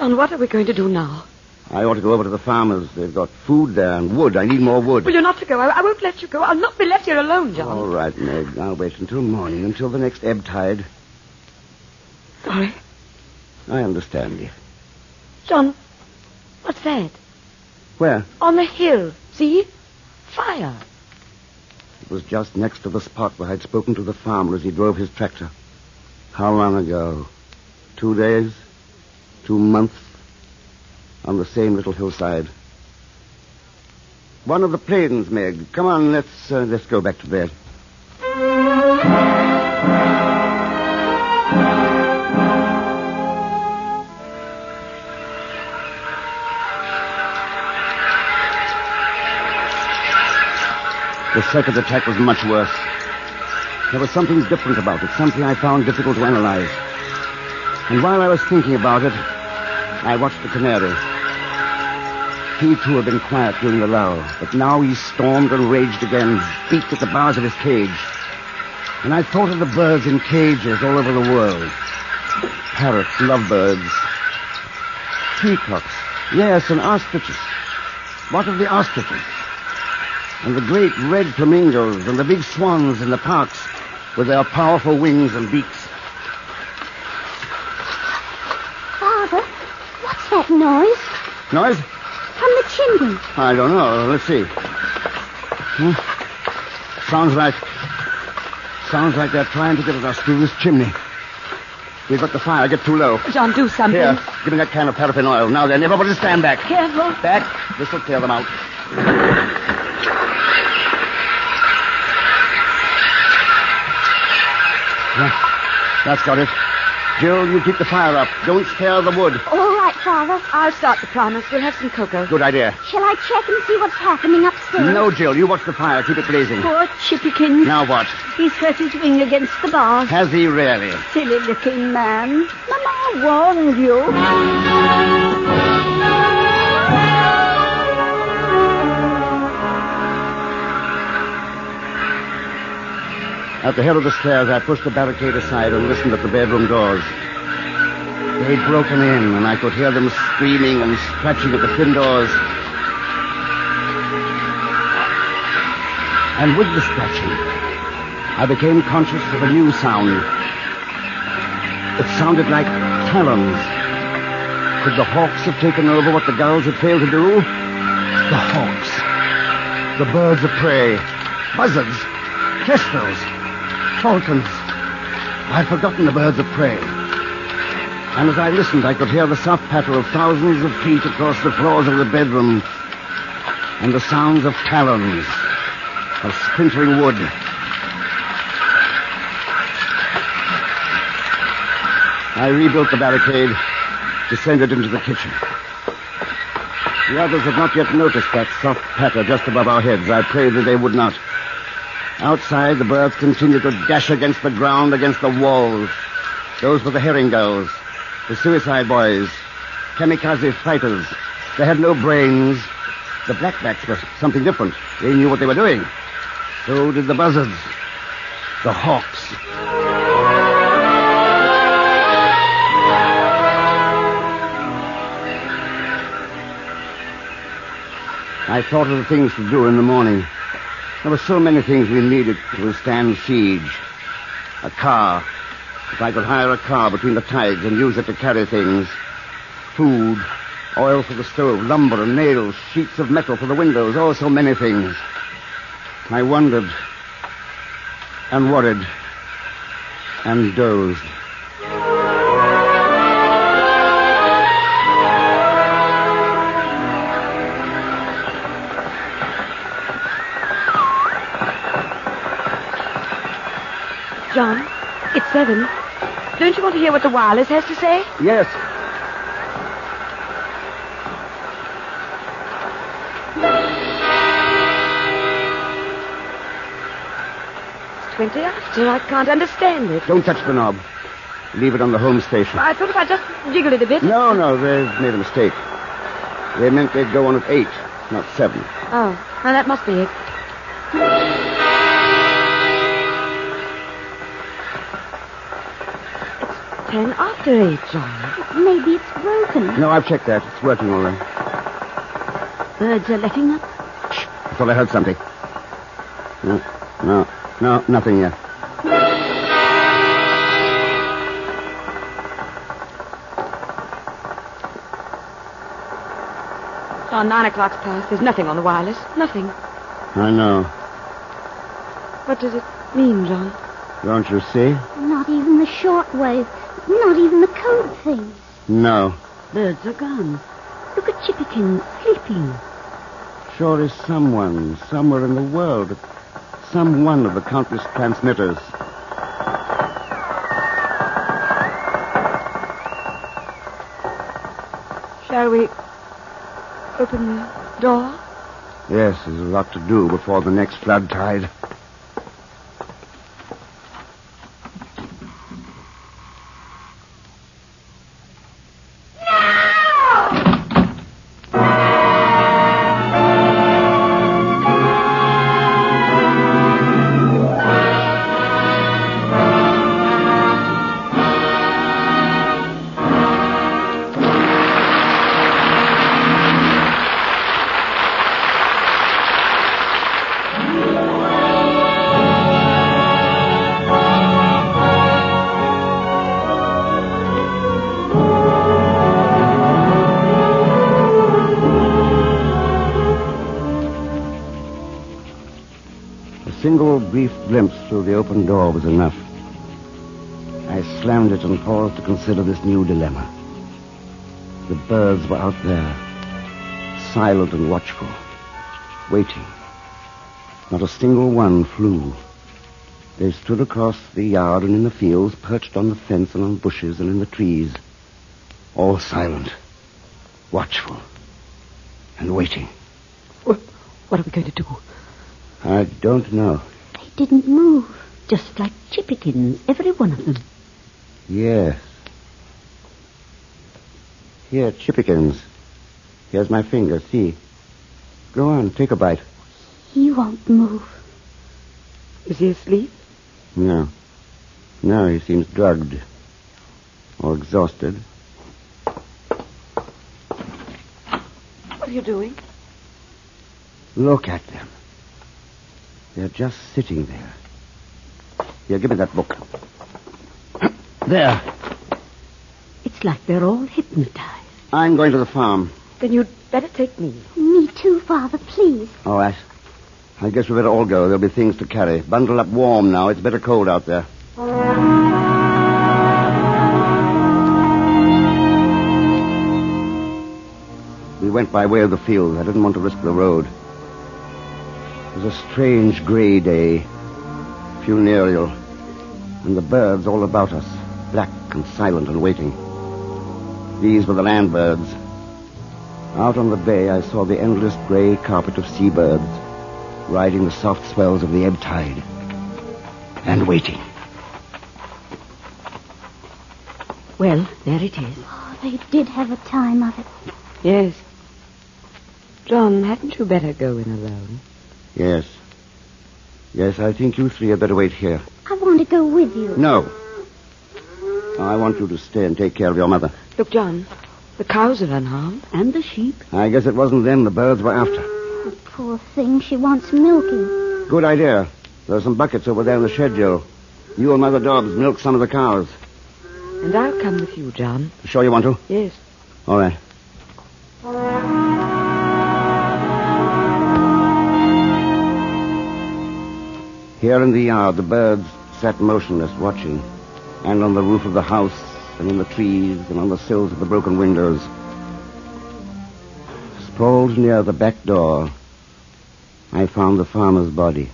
John, what are we going to do now? I ought to go over to the farmers. They've got food there and wood. I need more wood. Well, you're not to go. I won't let you go. I'll not be left here alone, John. All right, Meg. I'll wait until morning, until the next ebb tide. Sorry. I understand you. John, what's that? Where? On the hill. See? Fire. It was just next to the spot where I'd spoken to the farmer as he drove his tractor. How long ago? 2 days? 2 months? On the same little hillside. One of the plains, Meg. Come on, let's go back to bed. The second attack was much worse. There was something different about it, something I found difficult to analyze. And while I was thinking about it, I watched the canary. He, too, had been quiet during the lull, but now he stormed and raged again, beat at the bars of his cage. And I thought of the birds in cages all over the world. Parrots, lovebirds, peacocks, yes, and ostriches. What of the ostriches? And the great red flamingos and the big swans in the parks with their powerful wings and beaks. Father, what's that noise? Noise? From the chimney. I don't know. Let's see. Sounds like they're trying to get at us through this chimney. We've got the fire. Get too low. John, do something. Here, give me that can of paraffin oil. Now then, everybody stand back. Careful. Back. This will clear them out. That's got it. Jill, you keep the fire up. Don't scare the wood. All right, Father. I'll start the primus. We'll have some cocoa. Good idea. Shall I check and see what's happening upstairs? No, Jill. You watch the fire. Keep it blazing. Poor Chippykins. Now what? He's hurt his wing against the bars. Has he really? Silly-looking man. Mama warned you. At the head of the stairs, I pushed the barricade aside and listened at the bedroom doors. They'd broken in, and I could hear them screaming and scratching at the thin doors. And with the scratching, I became conscious of a new sound. It sounded like talons. Could the hawks have taken over what the gulls had failed to do? The hawks. The birds of prey. Buzzards. Kestrels. Falcons. I'd forgotten the birds of prey. And as I listened, I could hear the soft patter of thousands of feet across the floors of the bedroom, and the sounds of talons, of splintering wood. I rebuilt the barricade, descended into the kitchen. The others had not yet noticed that soft patter just above our heads. I prayed that they would not. Outside, the birds continued to dash against the ground, against the walls. Those were the herring gulls, the suicide boys, kamikaze fighters. They had no brains. The blackbacks were something different. They knew what they were doing. So did the buzzards, the hawks. I thought of the things to do in the morning. There were so many things we needed to withstand siege. A car. If I could hire a car between the tides and use it to carry things. Food, oil for the stove, lumber and nails, sheets of metal for the windows, oh, so many things. I wondered and worried and dozed. John, it's 7. Don't you want to hear what the wireless has to say? Yes. It's 20 after. I can't understand it. Don't touch the knob. Leave it on the home station. I thought if I just jiggle it a bit. No, they've made a mistake. They meant they'd go on at 8, not 7. Oh, well, that must be it. 10 after 8, John. Maybe it's broken. No, I've checked that. It's working all right. Birds are letting up. Shh. I thought I heard something. No, nothing yet. John, 9 o'clock's past. There's nothing on the wireless. Nothing. I know. What does it mean, John? Don't you see? Not even the shortwave. Not even the code thing. No. Birds are gone. Look at Chippikins sleeping. Sure is someone, somewhere in the world. Some one of the countless transmitters. Shall we open the door? Yes, there's a lot to do before the next flood tide. A single brief glimpse through the open door was enough. I slammed it and paused to consider this new dilemma. The birds were out there, silent and watchful, waiting. Not a single one flew. They stood across the yard and in the fields, perched on the fence and on bushes and in the trees. All silent, watchful, and waiting. What are we going to do? I don't know. They didn't move. Just like Chippikins, every one of them. Yes. Here, Chippikins. Here's my finger, see. Go on, take a bite. He won't move. Is he asleep? No. No, he seems drugged. Or exhausted. What are you doing? Look at them. They're just sitting there. Here, give me that book. There. It's like they're all hypnotized. I'm going to the farm. Then you'd better take me. Me too, Father, please. All right. I guess we better all go. There'll be things to carry. Bundle up warm now. It's better cold out there. We went by way of the field. I didn't want to risk the road. It was a strange gray day, funereal, and the birds all about us, black and silent and waiting. These were the land birds. Out on the bay, I saw the endless gray carpet of seabirds, riding the soft swells of the ebb tide, and waiting. Well, there it is. Oh, they did have a time of it. Yes. John, hadn't you better go in alone? Yes. Yes, I think you three had better wait here. I want to go with you. No. I want you to stay and take care of your mother. Look, John, the cows are unharmed. And the sheep. I guess it wasn't them the birds were after. Oh, poor thing, she wants milking. Good idea. There are some buckets over there in the shed, Joe. You and Mother Dobbs milk some of the cows. And I'll come with you, John. Sure you want to? Yes. All right. Here in the yard, the birds sat motionless, watching. And on the roof of the house, and in the trees, and on the sills of the broken windows. Sprawled near the back door, I found the farmer's body.